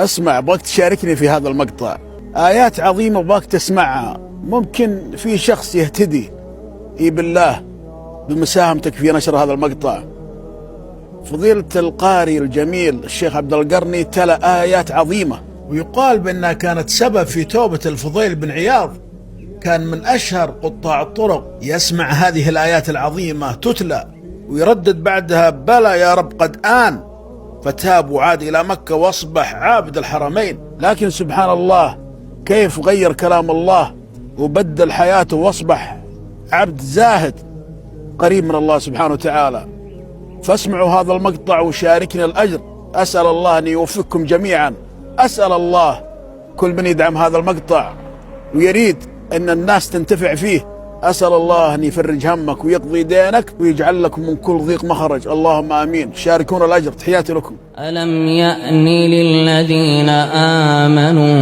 اسمع، ابغاك تشاركني في هذا المقطع. آيات عظيمة ابغاك تسمعها، ممكن في شخص يهتدي بالله بمساهمتك في نشر هذا المقطع. فضيلة القارئ الجميل الشيخ عبد القرني تلا آيات عظيمة، ويقال بأنها كانت سبب في توبة الفضيل بن عياض. كان من أشهر قطاع الطرق، يسمع هذه الآيات العظيمة تتلى ويردد بعدها بلى يا رب قد آن، فتاب وعاد إلى مكة وأصبح عابد الحرمين. لكن سبحان الله كيف غير كلام الله وبدل حياته وأصبح عبد زاهد قريب من الله سبحانه وتعالى. فاسمعوا هذا المقطع وشاركنا الأجر. أسأل الله أن يوفقكم جميعا. أسأل الله كل من يدعم هذا المقطع ويريد أن الناس تنتفع فيه، أسأل الله أن يفرج همك ويقضي دينك ويجعل لكم من كل ضيق مخرج. اللهم آمين. شاركونا الأجر. تحياتي لكم. ألم يأن للذين آمنوا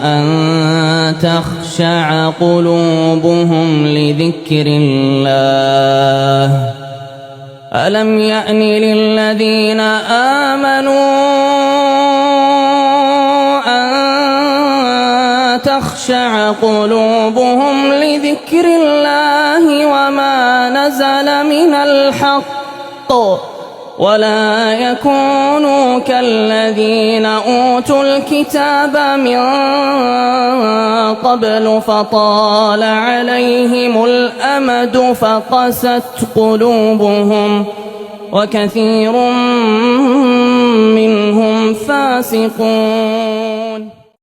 أن تخشع قلوبهم لذكر الله. ألم يأن للذين آمنوا تخشع قلوبهم لذكر الله وما نزل من الحق ولا يكونوا كالذين أوتوا الكتاب من قبل فطال عليهم الأمد فقست قلوبهم وكثير منهم فاسقون.